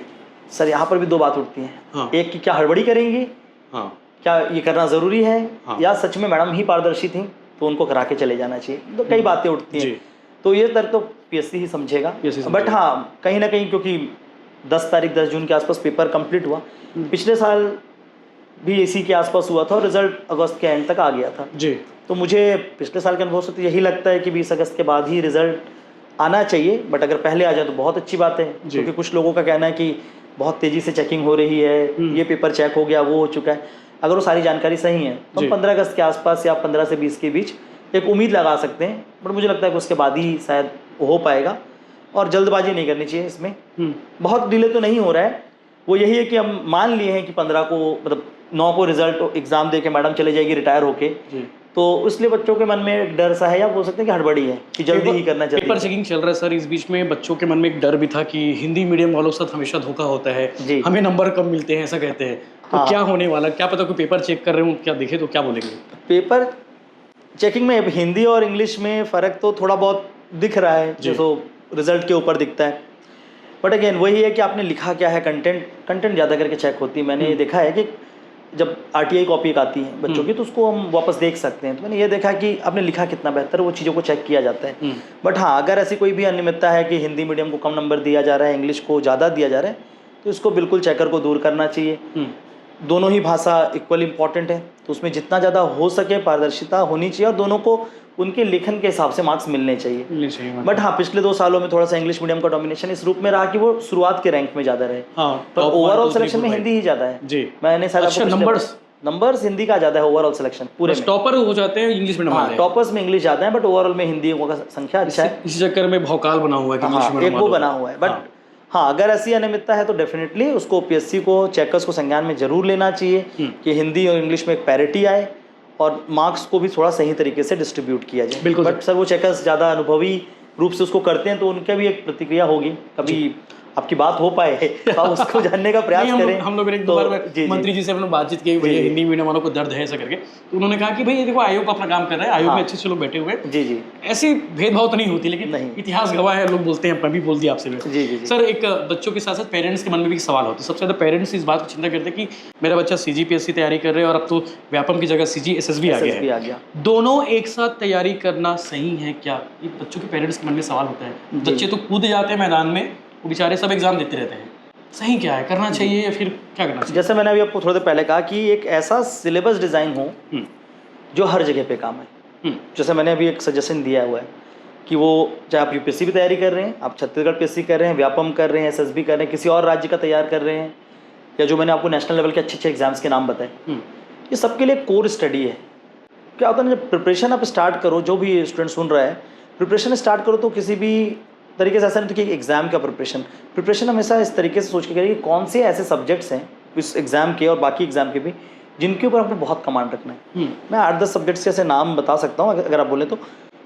सर, यहाँ पर भी 2 बात उठती हैं। एक कि क्या हड़बड़ी करेंगी, क्या ये करना ज़रूरी है, या सच में मैडम ही पारदर्शी थी तो उनको करा के चले जाना चाहिए, तो कई बातें उठती हैं। तो ये दर तो पीएससी ही समझेगा, बट हाँ कहीं ना कहीं क्योंकि 10 जून के आसपास पेपर कंप्लीट हुआ, पिछले साल भी इसी के आसपास हुआ था और रिजल्ट अगस्त के एंड तक आ गया था जी। तो मुझे पिछले साल के अनुभव से तो यही लगता है कि 20 अगस्त के बाद ही रिजल्ट आना चाहिए, बट अगर पहले आ जाए तो बहुत अच्छी बात है, क्योंकि कुछ लोगों का कहना है कि बहुत तेज़ी से चेकिंग हो रही है, ये पेपर चेक हो गया, वो हो चुका है। अगर वो सारी जानकारी सही है तो हम 15 अगस्त के आसपास या 15 से 20 के बीच एक उम्मीद लगा सकते हैं, बट मुझे लगता है कि उसके बाद ही शायद हो पाएगा, और जल्दबाजी नहीं करनी चाहिए इसमें। बहुत डिले तो नहीं हो रहा है, वो यही है कि हम मान लिए हैं कि 15 को मतलब 9 को रिजल्ट एग्जाम दे के मैडम चले जाएगी रिटायर होके, तो इसलिए बच्चों के मन में एक डर सा है, या बोल सकते हैं कि हड़बड़ी है कि जल्दी ही करना चाहिए। पेपर चेकिंग चल रहा है सर, इस बीच में बच्चों के मन में एक डर भी था कि हिंदी मीडियम वालों के साथ हमेशा धोखा होता है, हमें नंबर कम मिलते हैं ऐसा कहते हैं, तो क्या होने वाला, क्या पता कोई पेपर चेक कर रहे हो, क्या देखे तो क्या बोलेंगे? पेपर चेकिंग में हिंदी और इंग्लिश में फ़र्क तो थोड़ा बहुत दिख रहा है, जो रिजल्ट के ऊपर दिखता है, बट अगेन वही है कि आपने लिखा क्या है, कंटेंट ज़्यादा करके चेक होती है। मैंने ये देखा है कि जब आरटीआई कॉपी आती है बच्चों की तो उसको हम वापस देख सकते हैं, तो मैंने ये देखा कि आपने लिखा कितना बेहतर, वो चीज़ों को चेक किया जाता है। बट हाँ, अगर ऐसी कोई भी अनियमितता है कि हिंदी मीडियम को कम नंबर दिया जा रहा है, इंग्लिश को ज़्यादा दिया जा रहा है, तो इसको बिल्कुल चेकर को दूर करना चाहिए। दोनों ही भाषा इक्वल इम्पॉर्टेंट है, तो उसमें जितना ज़्यादा हो सके पारदर्शिता होनी चाहिए, और दोनों को उनके लेखन के हिसाब से मार्क्स मिलने चाहिए। बट हाँ, पिछले 2 सालों में थोड़ा सा इंग्लिश मीडियम का डोमिनेशन इस रूप में रहा कि वो शुरुआत के रैंक में ज़्यादा रहे, पर ओवरऑल सिलेक्शन में हिंदी ही ज़्यादा है जी। मैंने नंबर्स हिंदी का ज़्यादा है ओवरऑल सिलेक्शन पूरे में। टॉपर हो जाते हैं इंग्लिश मीडियम वाले, टॉपर्स में इंग्लिश ज़्यादा है, बट ओवरऑल में हिंदी का संख्या अच्छा है। इसी चक्कर में भौकाल बना हुआ है, एक वो बना हुआ है। बट हाँ, अगर ऐसी अनियमितता है तो डेफिनेटली उसको पीएससी को, चेकर्स को संज्ञान में जरूर लेना चाहिए कि हिंदी और इंग्लिश में एक पैरिटी आए, और मार्क्स को भी थोड़ा सही तरीके से डिस्ट्रीब्यूट किया जाए। बिल्कुल, बट सर वो चेकर्स ज़्यादा अनुभवी रूप से उसको करते हैं, तो उनका भी एक प्रतिक्रिया होगी, कभी आपकी बात हो पाए तो उसको जानने का प्रयास करें। हम लोग एक दो बार मंत्री जी से अपने बातचीत की, भैया हिंदी मीडियम वालों को दर्द है ऐसा करके, तो उन्होंने कहा कि भाई ये देखो आयोग अपना काम कर रहा है, आयोग में अच्छे लोग बैठे हुए हैं, जी जी, ऐसी भेदभाव तो नहीं होती, लेकिन इतिहास गवाह है, लोग बोलते हैं, मैं भी बोल दिया आपसे जी जी। सर, एक बच्चों के साथ साथ पेरेंट्स के मन में भी सवाल होता है, सबसे ज़्यादा पेरेंट्स इस बात को चिंता करते हैं कि मेरा बच्चा सीजीपीएससी तैयारी कर रहे हैं और अब तो व्यापम की जगह सीजीएसएसबी आ गया, दोनों एक साथ तैयारी करना सही है क्या? ये बच्चों के पेरेंट्स के मन में सवाल होता है। बच्चे तो कूद जाते हैं मैदान में, वो बेचारे सब एग्जाम देते रहते हैं। सही क्या है, करना चाहिए या फिर क्या करना चाहिए? जैसे मैंने अभी आपको थोड़ी देर पहले कहा कि एक ऐसा सिलेबस डिज़ाइन हो जो हर जगह पे काम है। जैसे मैंने अभी एक सजेशन दिया हुआ है कि वो चाहे आप यूपीएससी भी तैयारी कर रहे हैं, आप छत्तीसगढ़ पीएससी कर रहे हैं, व्यापम कर रहे हैं, एसएसबी कर रहे हैं, किसी और राज्य का तैयार कर रहे हैं, या जो मैंने आपको नेशनल लेवल के अच्छे अच्छे एग्जाम्स के नाम बताए, ये सबके लिए कोर स्टडी है। क्या होता है ना, जब प्रिपरेशन आप स्टार्ट करो, जो भी स्टूडेंट सुन रहा है, प्रिपरेशन स्टार्ट करो तो किसी भी तरीके से ऐसा नहीं तो कि एग्ज़ाम का प्रिपरेशन हमेशा इस तरीके से सोच के करिए कि कौन से ऐसे सब्जेक्ट्स हैं इस एग्ज़ाम के और बाकी एग्ज़ाम के भी जिनके ऊपर आपको बहुत कमांड रखना है। मैं 8-10 सब्जेक्ट्स के ऐसे नाम बता सकता हूँ अगर आप बोले तो,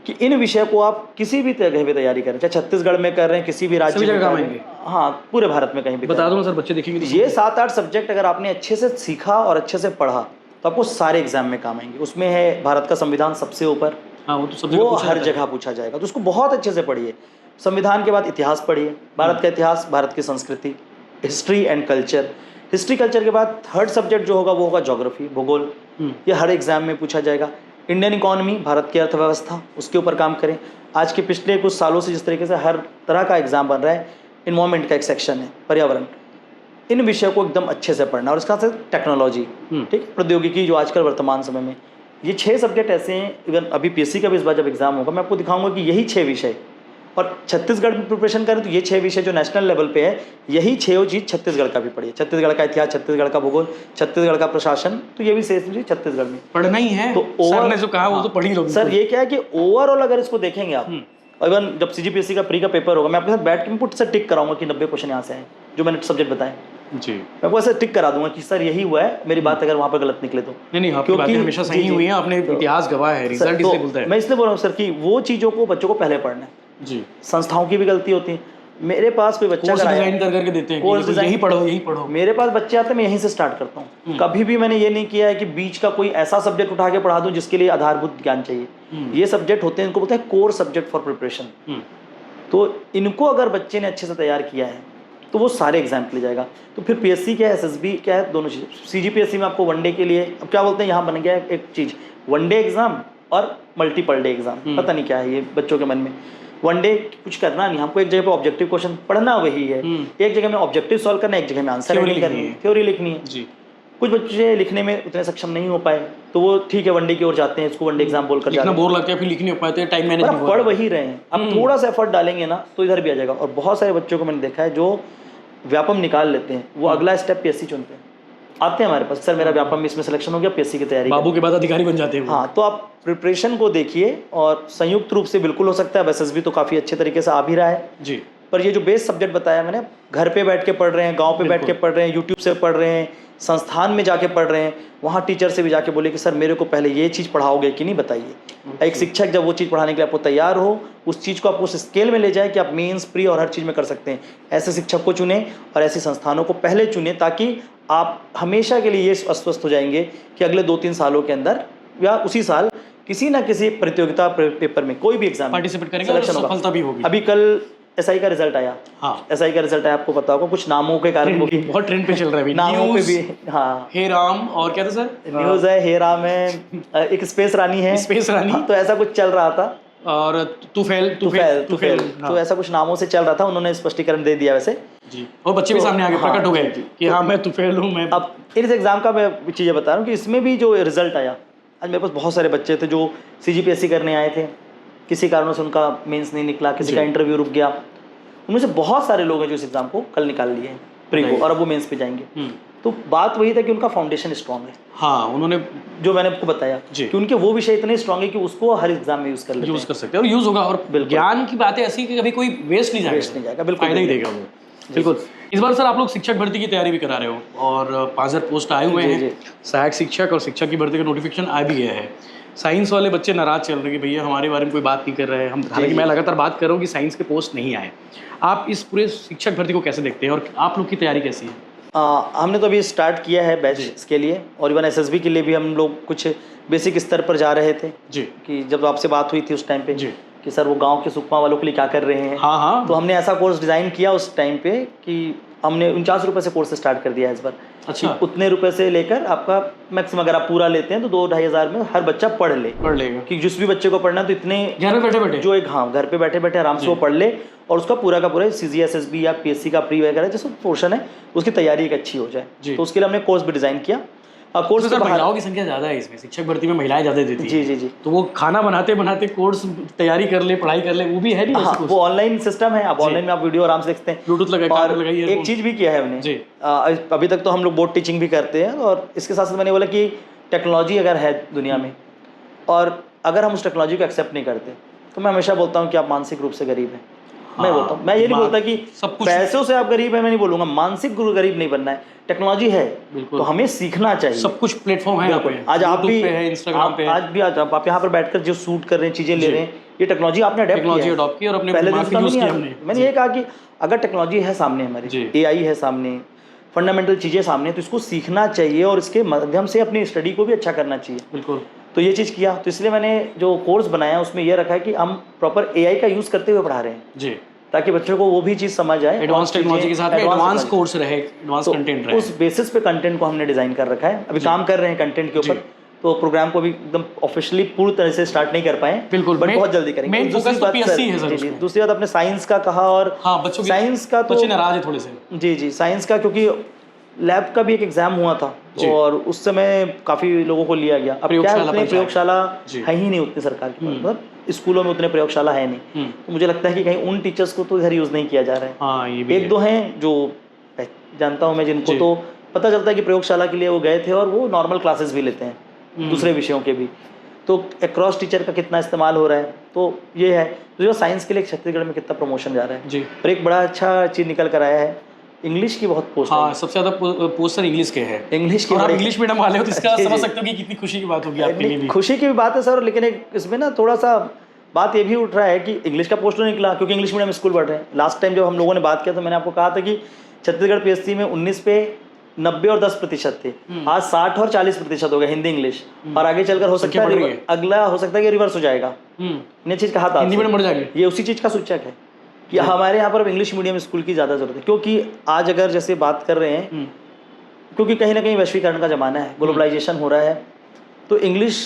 कि इन विषय को आप किसी भी जगह पे तैयारी करें, चाहे छत्तीसगढ़ में कर रहे हैं, किसी भी राज्य में कर रहे हैं, हाँ पूरे भारत में कहीं भी बता दूँ सर, बच्चे देखेंगे ये 7-8 सब्जेक्ट अगर आपने अच्छे से सीखा और अच्छे से पढ़ा तो आपको सारे एग्जाम में काम आएंगे। उसमें है भारत का संविधान सबसे ऊपर, हाँ वो हर जगह पूछा जाएगा, तो उसको बहुत अच्छे से पढ़िए। संविधान के बाद इतिहास पढ़िए, भारत का इतिहास, भारत की संस्कृति, history and culture. History culture के बाद थर्ड सब्जेक्ट जो होगा वो होगा ज्योग्राफी, भूगोल। ये हर एग्जाम में पूछा जाएगा। इंडियन इकोनॉमी, भारत की अर्थव्यवस्था, उसके ऊपर काम करें। आज के पिछले कुछ सालों से जिस तरीके से हर तरह का एग्जाम बन रहा है, इन्वायरमेंट का एक सेक्शन है, पर्यावरण, इन विषयों को एकदम अच्छे से पढ़ना। और इसका साथ टेक्नोलॉजी, ठीक, प्रौद्योगिकी, जो आजकल वर्तमान समय में, ये 6 सब्जेक्ट ऐसे हैं। इवन अभी पीएससी का भी इस बार जब एग्जाम होगा मैं आपको दिखाऊंगा कि यही 6 विषय, और छत्तीसगढ़ में प्रिपरेशन करें तो ये 6 विषय जो नेशनल लेवल पे है, यही 6 चीज़ छत्तीसगढ़ का भी पढ़िए। छत्तीसगढ़ का इतिहास, छत्तीसगढ़ का भूगोल, छत्तीसगढ़ का प्रशासन, तो ये भी शेष छत्तीसगढ़ में पढ़ना ही है। तो सर ने जो कहा वो तो पढ़ ही लोगे सर। ये क्या है कि ओवरऑल अगर इसको देखेंगे आप, इवन जब सीजीपीएससी का प्री का पेपर होगा, मैं आपके साथ बैठ के इनपुट से टिक कराऊंगा कि 90 क्वेश्चन यहाँ से हैं जो मैंने सब्जेक्ट बताए जी। मैं आपको ऐसे टिक करा दूंगा कि सर यही हुआ है, मेरी बात अगर वहाँ पर गलत निकले तो। नहीं, आपकी बातें हमेशा सही हुई हैं, आपने इतिहास गवाह है, रिजल्ट इसलिए बोलता है। मैं इसलिए बोल रहा हूँ सर कि वो चीज़ों को बच्चों को पहले पढ़ना है जी। संस्थाओं की भी गलती होती है। मेरे पास कोई बच्चा डिजाइन कर करके देते हैं, कोर्स यही पढ़ो यही पढ़ो। मेरे पास बच्चे आते हैं, मैं यहीं से स्टार्ट करता हूँ। कभी भी मैंने ये नहीं किया है कि बीच का कोई ऐसा सब्जेक्ट उठा के पढ़ा दूं जिसके लिए आधारभूत ज्ञान चाहिए। ये सब्जेक्ट होते हैं, इनको बोलते हैं कोर सब्जेक्ट फॉर प्रिपरेशन। तो इनको अगर बच्चे ने अच्छे से तैयार किया है तो वो सारे एग्जाम के लिए जाएगा। तो फिर पीएससी क्या है, एसएसबी क्या है, दोनों चीज़। सीजीपीएससी में आपको वनडे के लिए अब क्या बोलते हैं, यहाँ बन गया एक चीज़, वनडे एग्जाम और मल्टीपल डे एग्जाम। पता नहीं क्या है ये बच्चों के मन में। वनडे कुछ करना नहीं, हमको एक जगह पे ऑब्जेक्टिव क्वेश्चन पढ़ना वही है, एक जगह में ऑब्जेक्टिव सॉल्व करना, एक जगह में आंसर राइटिंग करनी है, थ्योरी लिखनी है जी। कुछ बच्चे लिखने में उतने सक्षम नहीं हो पाए तो वो ठीक है वनडे की ओर जाते हैं, इसको वनडे एग्जाम बोलकर जाते हैं। बोर लगता है, फिर लिख नहीं हो पाते, टाइम मैनेजमेंट पढ़ वही रहे हैं। अब थोड़ा सा एफर्ट डालेंगे ना तो इधर भी आ जाएगा। और बहुत सारे बच्चों को मैंने देखा है जो व्यापम निकाल लेते हैं, वो अगला स्टेप पीएससी चुनते हैं। आते हैं हमारे पास, सर मेरा व्यापम में इसमें सिलेक्शन हो गया, पीएससी की तैयारी, बाबू के बाद अधिकारी बन जाते हैं। हाँ, तो आप प्रिपरेशन को देखिए, और संयुक्त रूप से बिल्कुल हो सकता है। एसएसबी तो काफ़ी अच्छे तरीके से आ भी रहा है जी। पर ये जो बेस सब्जेक्ट बताया मैंने, घर पे बैठ के पढ़ रहे हैं, गांव पे बैठ के पढ़ रहे हैं, यूट्यूब से पढ़ रहे हैं, संस्थान में जाके पढ़ रहे हैं, वहाँ टीचर से भी जाके बोले कि सर मेरे को पहले ये चीज़ पढ़ाओगे कि नहीं, बताइए। एक शिक्षक जब वो चीज़ पढ़ाने के लिए आपको तैयार हो, उस चीज़ को आप उस स्केल में ले जाए कि आप मेंस, प्री और हर चीज़ में कर सकते हैं, ऐसे शिक्षक को चुनें और ऐसे संस्थानों को पहले चुनें, ताकि आप हमेशा के लिए ये आश्वस्त हो जाएंगे कि अगले 2-3 सालों के अंदर या उसी साल किसी ना किसी प्रतियोगिता पेपर में, कोई भी एग्जाम पार्टिसिपेट करेंगे और सफलता भी होगी। अभी कल एसआई का रिजल्ट आया। हाँ, एसआई का रिजल्ट आया, आपको पता होगा, कुछ नामों के कारण बहुत ट्रेंड पे चल रहा है नामों पे भी। हाँ, हे राम, और क्या था सर, न्यूज़ है, हे राम है, एक स्पेस रानी है, स्पेस रानी। हाँ, तो ऐसा कुछ चल रहा था, और तुफेल। तो ऐसा कुछ नामों से चल रहा था। उन्होंने स्पष्टीकरण दे दिया वैसे जी, और बच्चे भी सामने आगे प्रकट हो गए कि हाँ मैं तुफेल हूँ। मैं अब इस एग्जाम का मैं चीज़ें बता रहा हूँ कि इसमें भी जो रिजल्ट आया, आज मेरे पास बहुत सारे बच्चे थे जो सीजीपीएससी करने आए थे, किसी कारणों से उनका मेंस नहीं निकला, किसी का इंटरव्यू रुक गया। उनमें से बहुत सारे लोग हैं जो इस एग्जाम को कल निकाल लिए हैं, प्री को, और अब वो मेंस पे जाएंगे। तो बात वही था कि उनका फाउंडेशन स्ट्रांग है। हाँ, उन्होंने जो मैंने आपको बताया कि उनके वो विषय इतने स्ट्रांग है कि उसको हर एग्जाम में यूज कर सकते हैं और यूज होगा। और ज्ञान की बातें ऐसी कि कभी कोई वेस्ट नहीं जाएगा, बिल्कुल फायदा ही देगा वो। बिल्कुल। इस बार सर आप लोग शिक्षक भर्ती की तैयारी भी करा रहे हो और 5000 पोस्ट आए हुए हैं, सहायक शिक्षक और शिक्षक की भर्ती का नोटिफिकेशन आ भी गया है। साइंस वाले बच्चे नाराज चल रहे हैं कि भैया हमारे बारे में कोई बात नहीं कर रहे हैं। हम हालांकि मैं लगातार बात कर रहा हूँ कि साइंस के पोस्ट नहीं आए। आप इस पूरे शिक्षक भर्ती को कैसे देखते हैं और आप लोग की तैयारी कैसी है? हमने तो अभी स्टार्ट किया है बैच इसके लिए, और इवन एसएसबी के लिए भी हम लोग कुछ बेसिक स्तर पर जा रहे थे जी। कि जब आपसे बात हुई थी उस टाइम पे जी कि सर वो गांव के सुकमा वालों के लिए क्या कर रहे हैं। हाँ। तो हमने ऐसा कोर्स डिज़ाइन किया उस टाइम पे कि हमने 49 रुपये से कोर्स स्टार्ट कर दिया है इस बार। अच्छा। उतने रुपए से लेकर आपका मैक्सिमम अगर आप पूरा लेते हैं तो 2-2.5 हज़ार में हर बच्चा पढ़ लेगा कि जिस भी बच्चे को पढ़ना तो इतने घर में बैठे बैठे जो एक हाँ घर पे बैठे बैठे आराम से वो पढ़ ले और उसका पूरा का पूरा CGSSB या PSC का प्री वगैरह जैसे पोर्शन है उसकी तैयारी एक अच्छी हो जाए। तो उसके लिए हमने कोर्स भी डिज़ाइन किया। कोर्स तो महिलाओं की संख्या ज़्यादा है इसमें, शिक्षक भर्ती में महिलाएं ज़्यादा देती हैं। जी जी जी। तो वो खाना बनाते बनाते कोर्स तैयारी कर ले, पढ़ाई कर ले, वो भी है नहीं? हाँ, वो ऑनलाइन सिस्टम है, आप ऑनलाइन में आप वीडियो आराम से देखते हैं, ब्लूटूथ लगाइए। एक चीज़ भी किया है हमने, अभी तक तो हम लोग बोर्ड टीचिंग भी करते हैं और इसके साथ साथ मैंने बोला कि टेक्नोलॉजी अगर है दुनिया में और अगर हम उस टेक्नोलॉजी को एक्सेप्ट नहीं करते तो मैं हमेशा बोलता हूँ कि आप मानसिक रूप से गरीब हैं। मैं बोलता हूँ, मैं ये नहीं बोलता कि पैसों से आप गरीब है, मैं नहीं बोलूंगा, मानसिक गरीब नहीं बनना है। टेक्नोलॉजी है तो हमें सीखना चाहिए, सब कुछ प्लेटफॉर्म है। आज आप भी इंस्टाग्राम पे, आज भी आप यहाँ पर बैठकर जो शूट कर रहे हैं, चीजें ले रहे हैं, ये टेक्नोलॉजी आपने अडॉप्ट की और अपने पहले दिन यूज किया। मैंने ये कहा कि अगर टेक्नोलॉजी है सामने, हमारी AI है सामने, फंडामेंटल चीजें सामने, तो इसको सीखना चाहिए और इसके माध्यम से अपनी स्टडी को भी अच्छा करना चाहिए। बिल्कुल। तो ये चीज़ किया, तो इसलिए मैंने जो कोर्स बनाया उसमें ये रखा है कि हम प्रॉपर AI का यूज़ करते हुए पढ़ा रहे हैं जी, ताकि बच्चों को वो भी चीज़ समझ आए, एडवांस टेक्नोलॉजी के साथ में एडवांस कोर्स रहे, एडवांस कंटेंट रहे। उस बेसिस पे कंटेंट को हमने डिज़ाइन कर रखा है। अभी काम कर रहे हैं कंटेंट के ऊपर, तो प्रोग्राम को भी एकदम ऑफिशियली पूरी तरह से स्टार्ट नहीं कर पाए, बिल्कुल, बट बहुत जल्दी करेंगे। दूसरी बात आपने साइंस का कहा, और बच्चों साइंस का तो बच्चे नाराज है थोड़े से। जी जी, साइंस का क्योंकि लैब का भी एक एग्जाम हुआ था और उस समय काफ़ी लोगों को लिया गया। अब क्या उतने प्रयोगशाला है ही नहीं उतने सरकार के पास, मतलब स्कूलों में उतने प्रयोगशाला है नहीं, तो मुझे लगता है कि कहीं उन टीचर्स को तो इधर यूज़ नहीं किया जा रहा है। हाँ, ये भी एक दो हैं जो जानता हूँ मैं, जिनको तो पता चलता है कि प्रयोगशाला के लिए वो गए थे और वो नॉर्मल क्लासेस भी लेते हैं दूसरे विषयों के भी, तो क्रॉस टीचर का कितना इस्तेमाल हो रहा है। तो ये है तो जो साइंस के लिए छत्तीसगढ़ में कितना प्रमोशन जा रहा है जी। और एक बड़ा अच्छा चीज़ निकल कर आया है, इंग्लिश की बहुत पोस्ट। हाँ, सबसे ज़्यादा पोस्टर इंग्लिश के हैं। इंग्लिश की, और आप इंग्लिश मीडियम वाले हो तो इसका समझ सकते हो कि कितनी खुशी की बात होगी आपके लिए भी। खुशी की भी बात है सर, लेकिन एक इसमें ना थोड़ा सा बात ये भी उठ रहा है कि इंग्लिश का पोस्टर निकला क्योंकि इंग्लिश मीडियम स्कूल बढ़ रहे हैं। लास्ट टाइम जब हम लोगों ने बात किया तो मैंने आपको कहा था कि छत्तीसगढ़ PSC में 19 पे 90 और 10% थे, आज 60 और 40% हो गए हिंदी इंग्लिश, और आगे चलकर हो सकता है अगला हो सकता है कि रिवर्स हो जाएगा। ये चीज़ कहा था, हिंदी मीडियम बढ़ जाएगी, ये उसी चीज़ का सूचक है कि हमारे यहाँ पर अब इंग्लिश मीडियम स्कूल की ज़्यादा ज़रूरत है। क्योंकि आज अगर जैसे बात कर रहे हैं, क्योंकि कहीं ना कहीं वैश्वीकरण का ज़माना है, ग्लोबलाइजेशन हो रहा है, तो इंग्लिश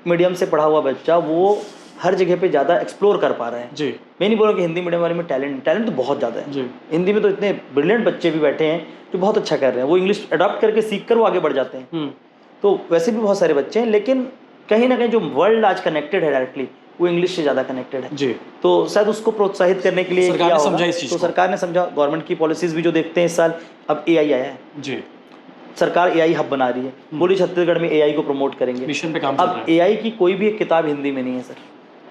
मीडियम से पढ़ा हुआ बच्चा वो हर जगह पे ज़्यादा एक्सप्लोर कर पा रहे हैं जी। मैं नहीं बोल रहा कि हिंदी मीडियम वाले में टैलेंट तो बहुत ज़्यादा है जी। हिंदी में तो इतने ब्रिलियंट बच्चे भी बैठे हैं जो बहुत अच्छा कर रहे हैं, वो इंग्लिश अडॉप्ट करके सीख कर वो आगे बढ़ जाते हैं। तो वैसे भी बहुत सारे बच्चे हैं, लेकिन कहीं ना कहीं जो वर्ल्ड आज कनेक्टेड है डायरेक्टली, वो इंग्लिश से ज़्यादा कनेक्टेड है जी। तो शायद उसको प्रोत्साहित करने के लिए सरकार ने समझा इस चीज़ को। सरकार ने समझा, गवर्नमेंट की पॉलिसीज़ भी जो देखते हैं इस साल, अब AI आया है जी, सरकार AI हब बना रही है, बोली छत्तीसगढ़ में AI को प्रमोट करेंगे, मिशन पे काम चल रहा है। अब AI की कोई भी एक किताब हिंदी में नहीं है सर,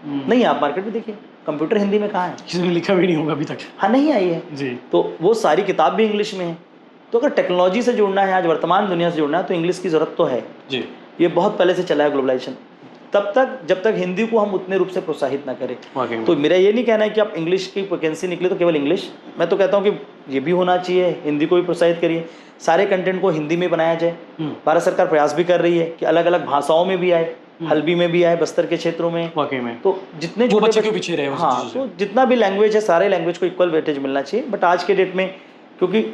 नहीं है, आप मार्केट में देखिए, कंप्यूटर हिंदी में कहाँ है, किसी ने लिखा भी नहीं होगा अभी तक। हाँ, नहीं आई है जी। तो वो सारी किताब भी इंग्लिश में है। तो अगर टेक्नोलॉजी से जुड़ना है, आज वर्तमान दुनिया से जुड़ना है, तो इंग्लिश की ज़रूरत तो है जी। ये बहुत पहले से चला है ग्लोबलाइजेशन, तब तक जब तक हिंदी को हम उतने रूप से प्रोत्साहित ना करें। तो मेरा ये नहीं कहना है कि आप इंग्लिश की वैकेंसी निकले तो केवल इंग्लिश, मैं तो कहता हूँ कि ये भी होना चाहिए, हिंदी को भी प्रोत्साहित करिए, सारे कंटेंट को हिंदी में बनाया जाए। भारत सरकार प्रयास भी कर रही है कि अलग अलग भाषाओं में भी आए, हल्बी में भी आए, बस्तर के क्षेत्रों में, वाकई में। तो जितने जो बच्चे क्यों पीछे रहे, हाँ, तो जितना भी लैंग्वेज है, सारे लैंग्वेज को इक्वल वेटेज मिलना चाहिए। बट आज के डेट में क्योंकि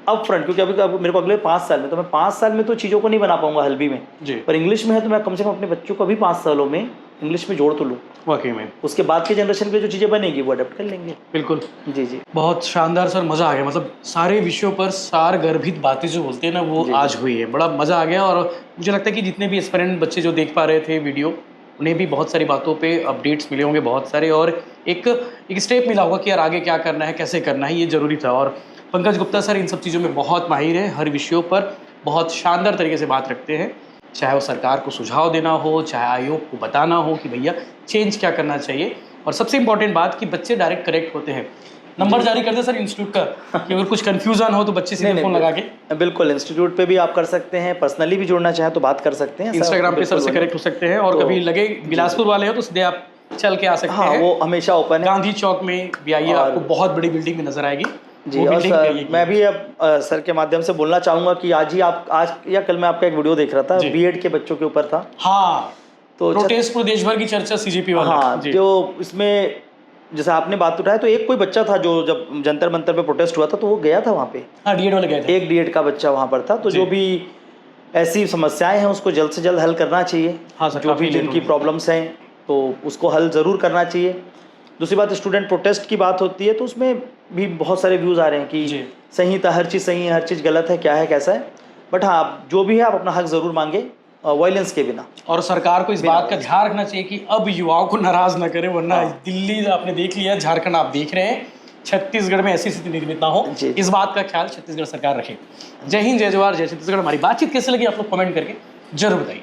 अप फ्रंट, क्योंकि अभी मेरे को अगले 5 साल में, तो मैं 5 साल में तो चीज़ों को नहीं बना पाऊंगा हल्बी में जी, पर इंग्लिश में है तो मैं कम से कम अपने बच्चों को भी 5 सालों में इंग्लिश में जोड़ तो लूँ, वाकई में। उसके बाद के जनरेशन के जो चीज़ें बनेगी वो अडेप्ट कर लेंगे। बिल्कुल जी जी, बहुत शानदार सर, मज़ा आ गया। मतलब सारे विषयों पर सार गर्भित बातें जो बोलते हैं ना, वो आज हुई है, बड़ा मज़ा आ गया। और मुझे लगता है कि जितने भी एस्पिरेंट बच्चे जो देख पा रहे थे वीडियो, उन्हें भी बहुत सारी बातों पे अपडेट्स मिले होंगे बहुत सारे, और एक स्टेप मिला होगा कि यार आगे क्या करना है, कैसे करना है, ये ज़रूरी था। और पंकज गुप्ता सर इन सब चीज़ों में बहुत माहिर हैं, हर विषयों पर बहुत शानदार तरीके से बात रखते हैं, चाहे वो सरकार को सुझाव देना हो, चाहे आयोग को बताना हो कि भैया चेंज क्या करना चाहिए। और सबसे इंपॉर्टेंट बात कि बच्चे डायरेक्ट करेक्ट होते हैं। नंबर जारी कर दे सर इंस्टीट्यूट का कि अगर कुछ कंफ्यूजन हो तो बच्चे सीधे फोन लगा के। बिल्कुल, इंस्टीट्यूट पे भी आप कर सकते हैं, पर्सनली भी जुड़ना चाहें तो बात कर सकते हैं, इंस्टाग्राम पे सर से कनेक्ट हो सकते हैं। और कभी लगे बिलासपुर वाले हो तो सीधे आप चल के आ सकते हैं, वो हमेशा ओपन है। गांधी चौक में भी आइए, आपको बहुत बड़ी बिल्डिंग में नजर आएगी जी। और सर मैं भी अब सर के माध्यम से बोलना चाहूँगा कि आज या कल मैं आपका एक वीडियो देख रहा था, B.Ed के बच्चों के ऊपर था। हाँ, तो प्रोटेस्ट पूरे देश भर की चर्चा CGP वाला। हाँ, जो इसमें जैसे आपने बात उठाया तो एक कोई बच्चा था जो जब जंतर मंतर पे प्रोटेस्ट हुआ था तो वो गया था वहाँ पे। हाँ, डीएड वाले गए थे। एक डीएड का बच्चा वहाँ पर था। तो जो भी ऐसी समस्याएं हैं उसको जल्द से जल्द हल करना चाहिए। हाँ सर, जो भी जिनकी प्रॉब्लम्स हैं तो उसको हल ज़रूर करना चाहिए। दूसरी बात, स्टूडेंट प्रोटेस्ट की बात होती है तो उसमें भी बहुत सारे व्यूज़ आ रहे हैं कि सही था, हर चीज़ सही है, हर चीज़ गलत है, क्या है कैसा है। बट हाँ, आप जो भी है आप अपना हक ज़रूर मांगे वायलेंस के बिना। और सरकार को इस बात का ध्यान रखना चाहिए कि अब युवाओं को नाराज ना करे, वरना दिल्ली आपने देख लिया, झारखंड आप देख रहे हैं, छत्तीसगढ़ में ऐसी स्थिति निर्मित ना हो। इस बात का ख्याल छत्तीसगढ़ सरकार रखे। जय हिंद, जय जवाहर, जय छत्तीसगढ़। हमारी बातचीत कैसे लगी आप लोग कमेंट करके जरूर बताइए।